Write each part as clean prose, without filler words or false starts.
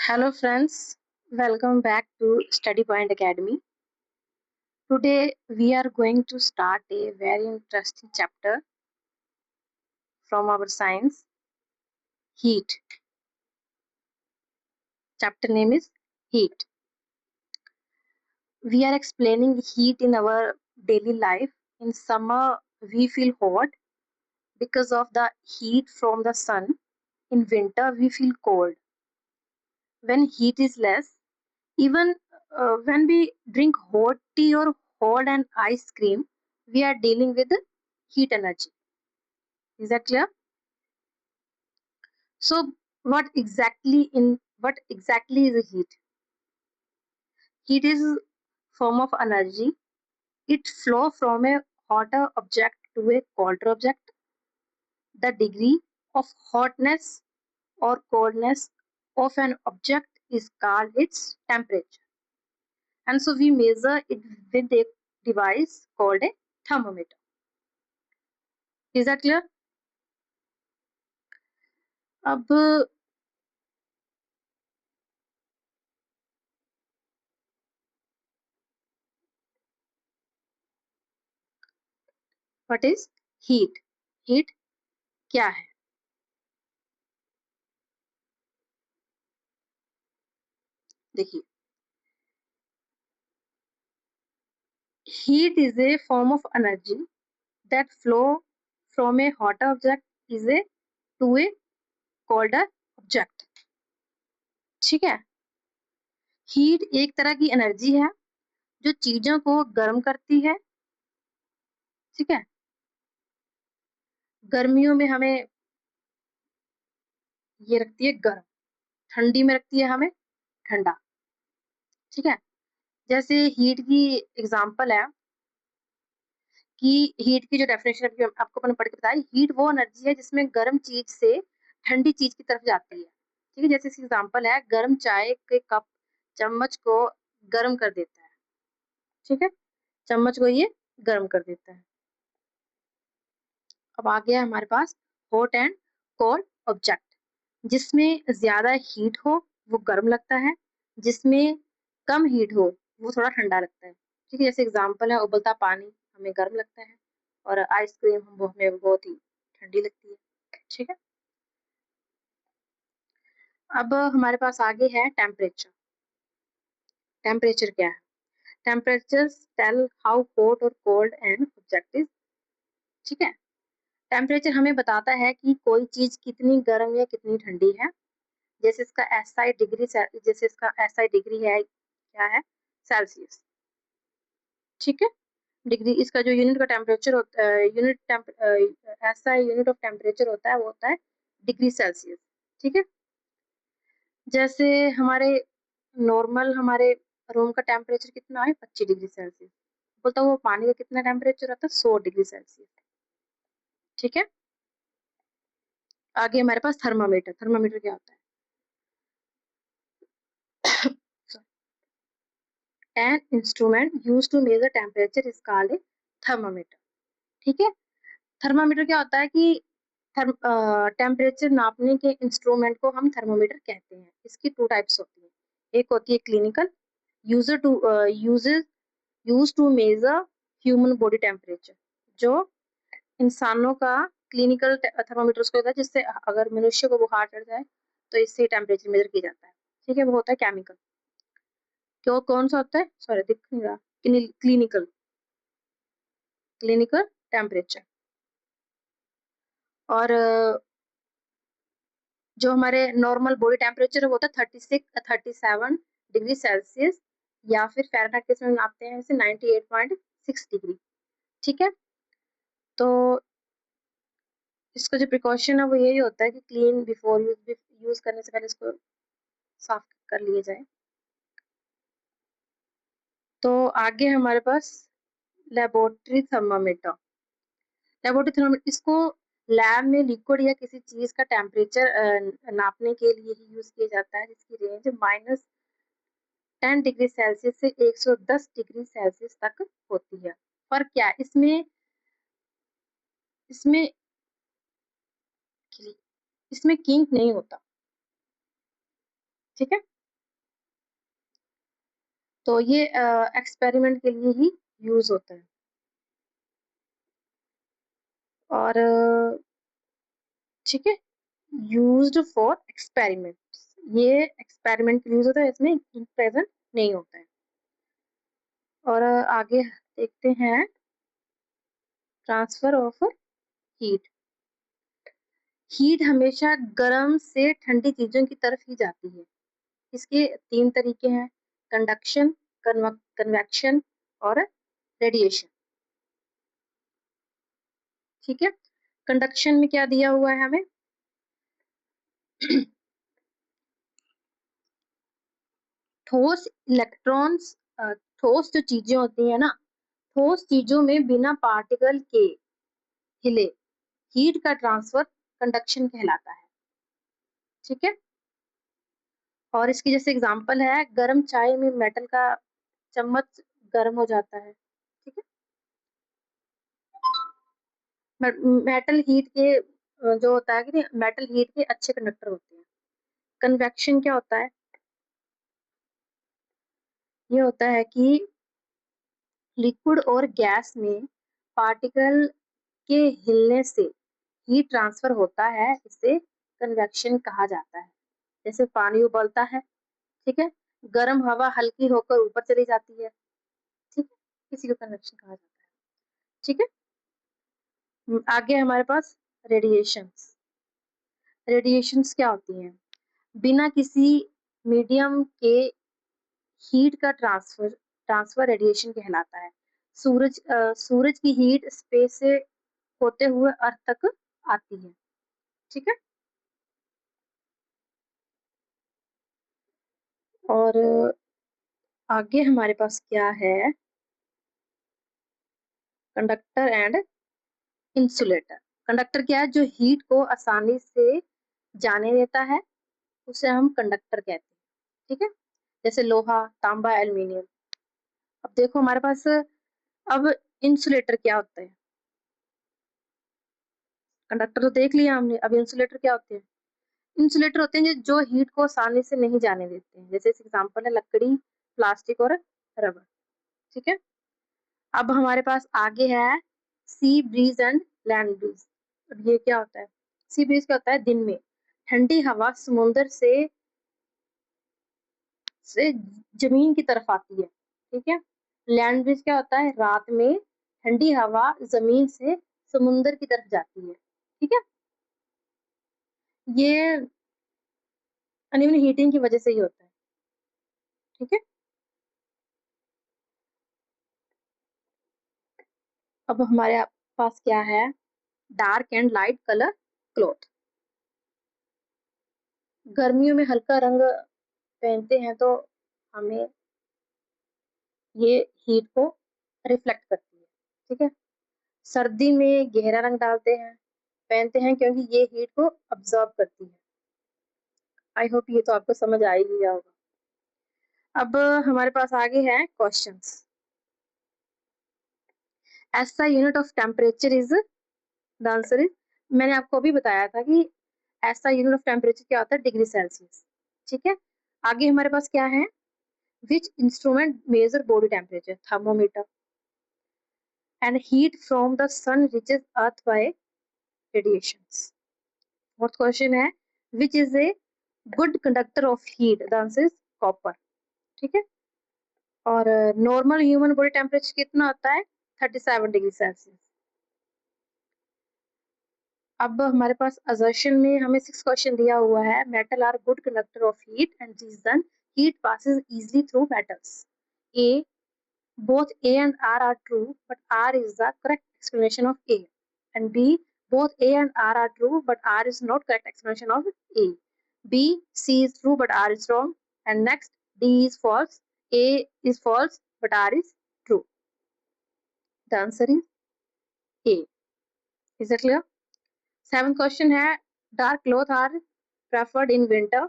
Hello friends, welcome back to Study Point Academy. Today we are going to start a very interesting chapter from our science, heat. Chapter name is heat. We are explaining heat in our daily life. In summer we feel hot because of the heat from the sun. In winter we feel cold. When heat is less, even when we drink hot tea or hot and ice cream, we are dealing with heat energy. Is that clear? So what exactly is heat? Heat is form of energy. It flow from a hotter object to a colder object. The degree of hotness or coldness of an object is called its temperature. And so we measure it with a device called a thermometer. Is that clear? अब what is heat? Heat क्या है? देखिए, heat is a form of energy that flow from a hotter object is a to a colder object. ठीक है? Heat एक तरह की energy है जो चीजों को गर्म करती है. ठीक है? गर्मियों में हमें ये रखती है गर्म, ठंडी में रखती है हमें ठंडा. ठीक है? जैसे हीट की एग्जांपल है कि हीट की जो डेफिनेशन अभी आपको मैंने पढ़ के बताई, हीट वो एनर्जी है जिसमें गर्म चीज से ठंडी चीज की तरफ जाती है. ठीक है? जैसे इसकी एग्जांपल है, गर्म चाय के कप चम्मच को गर्म कर देता है. ठीक है? चम्मच को ये गर्म कर देता है. अब आ गया हमारे पास हॉट एंड कोल्ड ऑब्जेक्ट. जिसमें ज्यादा हीट हो वो गर्म लगता है, जिसमें कम हीट हो वो थोड़ा ठंडा लगता है. ठीक है? जैसे एग्जांपल है, उबलता पानी हमें गर्म लगता है और आइसक्रीम हमें बहुत ही ठंडी लगती है. ठीक है? अब हमारे पास आगे है टेम्परेचर. टेम्परेचर क्या है? टेम्परेचर टेल हाउ हॉट और कोल्ड एन ऑब्जेक्ट इज. ठीक है? टेम्परेचर हमें बताता है कि कोई चीज कितनी गर्म या कितनी ठंडी है. जैसे इसका एसआई डिग्री, जैसे इसका एसआई डिग्री है, क्या है? सेल्सियस. ठीक है? डिग्री, इसका जो यूनिट का टेम्परेचर होता है, एसआई यूनिट ऑफ टेम्परेचर होता है, वो होता है डिग्री सेल्सियस. ठीक है? जैसे हमारे रूम का टेम्परेचर कितना है? 25 डिग्री सेल्सियस. बोलता वो पानी का कितना टेम्परेचर होता है? 100 डिग्री सेल्सियस. ठीक है? आगे हमारे पास थर्मामीटर. थर्मामीटर क्या होता है? An instrument used to measure temperature is called a thermometer. ठीक है? थर्मामीटर क्या होता है कि टेम्परेचर नापने के इंस्ट्रूमेंट को हम थर्मामीटर कहते हैं. इसकी 2 टाइप्स होती है. एक होती है clinical, user to use to measure human body temperature. जो इंसानों का क्लिनिकल थर्मामीटर उसको होता है, जिससे अगर मनुष्य को बुखार चढ़ जाए तो इससे टेम्परेचर मेजर किया जाता है. ठीक है? वो होता है केमिकल. क्यों, कौन सा होता है? सॉरी, दिख नहीं रहा. Clinical clinical temperature. और जो हमारे नॉर्मल बॉडी टेम्परेचर है वो होता है 37 डिग्री सेल्सियस, या फिर फ़ारेनहाइट के इसमें नापते हैं इसे 98.6 डिग्री. ठीक है? तो इसका जो प्रिकॉशन है वो यही होता है कि क्लीन बिफोर यूज करने से पहले इसको साफ कर लिए जाए. तो आगे हमारे पास लेबोरेटरी थर्मामीटर. लेबोरेटरी थर्मामीटर, इसको लैब में लिक्विड या किसी चीज का टेम्परेचर नापने के लिए ही यूज किया जाता है, जिसकी रेंज -10 डिग्री सेल्सियस से 110 डिग्री सेल्सियस तक होती है. पर क्या इसमें इसमें इसमें किंक नहीं होता. ठीक है? तो ये एक्सपेरिमेंट के लिए ही यूज होता है। और ठीक है, यूज्ड फॉर एक्सपेरिमेंट, ये एक्सपेरिमेंट के लिए यूज होता है, इसमें प्रेजेंट नहीं होता है। और आगे देखते हैं ट्रांसफर ऑफ हीट। हीट हमेशा गर्म से ठंडी चीजों की तरफ ही जाती है। इसके 3 तरीके हैं, कंडक्शन, कन्वेक्शन और रेडिएशन। ठीक है, कंडक्शन में क्या दिया हुआ है हमें ठोस इलेक्ट्रॉन्स, ठोस जो चीजें होती है ना, ठोस चीजों में बिना पार्टिकल के हिले हीट का ट्रांसफर कंडक्शन कहलाता है। ठीक है, और इसकी जैसे एग्जांपल है, गर्म चाय में मेटल का चम्मच गर्म हो जाता है। ठीक है, मेटल हीट के जो होता है कि मेटल हीट के अच्छे कंडक्टर होते हैं। कन्वेक्शन क्या होता है, ये होता है कि लिक्विड और गैस में पार्टिकल के हिलने से हीट ट्रांसफर होता है, इसे कन्वेक्शन कहा जाता है। जैसे पानी उबलता है, ठीक है, गर्म हवा हल्की होकर ऊपर चली जाती है। ठीक है, इसी को कन्वेक्शन कहा जाता है। ठीक है, आगे हमारे पास रेडिएशंस। रेडिएशंस क्या होती हैं, बिना किसी मीडियम के हीट का ट्रांसफर रेडिएशन कहलाता है। सूरज की हीट स्पेस से होते हुए अर्थ तक आती है। ठीक है, और आगे हमारे पास क्या है, कंडक्टर एंड इंसुलेटर। कंडक्टर क्या है, जो हीट को आसानी से जाने देता है, उसे हम कंडक्टर कहते हैं। ठीक है, जैसे लोहा, तांबा, एल्यूमिनियम। अब देखो हमारे पास, अब इंसुलेटर क्या होता है, कंडक्टर तो देख लिया हमने, अब इंसुलेटर क्या होते हैं। इंसुलेटर होते हैं जो हीट को आसानी से नहीं जाने देते हैं। जैसे इस एग्जांपल है लकड़ी, प्लास्टिक और रबर। ठीक है, अब हमारे पास आगे है sea breeze and land breeze. अब ये क्या होता है, सी ब्रीज क्या होता है, दिन में ठंडी हवा समुद्र से जमीन की तरफ आती है। ठीक है, लैंड ब्रीज क्या होता है, रात में ठंडी हवा जमीन से समुद्र की तरफ जाती है। ठीक है, ये अनइवन हीटिंग की वजह से ही होता है। ठीक है, अब हमारे पास क्या है, dark and light colour cloth. गर्मियों में हल्का रंग पहनते हैं तो हमें ये हीट को रिफ्लेक्ट करती है। ठीक है, सर्दी में गहरा रंग डालते हैं, पहनते हैं, क्योंकि ये हीट को अब्जॉर्ब करती है। आई होप ये तो आपको समझ आ ही गया होगा। अब हमारे पास आगे है क्वेश्चंस। ऐसा unit of temperature is, the answer is, मैंने आपको अभी बताया था कि ऐसा यूनिट ऑफ टेम्परेचर क्या होता है, डिग्री सेल्सियस। ठीक है, आगे हमारे पास क्या है, which instrument measure body temperature, thermometer. And heat from the sun reaches earth by radiations. Fourth question है, which is a good conductor of heat, the answer is copper. ठीक है, और नॉर्मल ह्यूमन बॉडी टेम्परेचर कितना होता है, 37 degree Celsius. अब हमारे पास assertion में हमें 6 क्वेश्चन दिया हुआ है, metal are good conductor of heat and reason heat passes easily through metals. A, both A and R are true, but R is the correct explanation of A. And B, both A and R are true, but R is not correct explanation of A. B, C is true, but R is wrong. And next, D is false. A is false, but R is true. The answer is A. Is that clear? 7th question है, dark clothes are preferred in winter.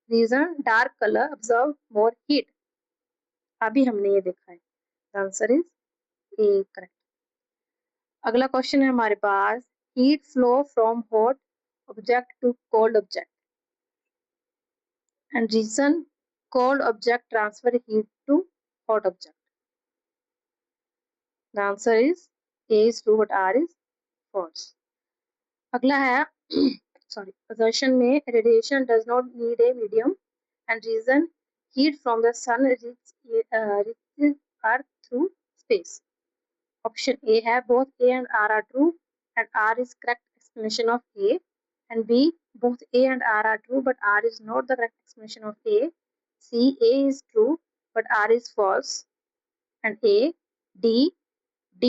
Reason, dark color absorb more heat. अभी हमने ये देखा है, the answer is A correct. अगला question है हमारे पास, heat flow from hot object to cold object. And reason, cold object transfer heat to hot object. The answer is A is true but R is false. अगला है sorry, assertion में radiation does not need a medium and reason heat from the sun reaches earth through space. Option A है both A and R are true and R is correct explanation of A, and B both A and R are true but R is not the correct explanation of A. C A is true but R is false, and A D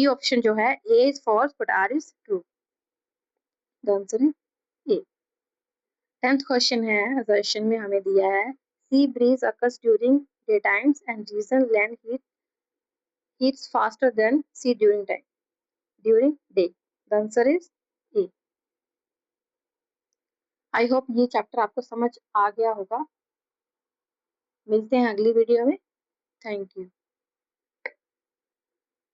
option जो है A is false but R is true. The answer is A. 10th question है, assertion में हमें दिया है sea breeze occurs during day times and reason land heats faster than sea during day. The answer is A. I hope ये chapter आपको समझ आ गया होगा. मिलते हैं अगली वीडियो में. Thank you.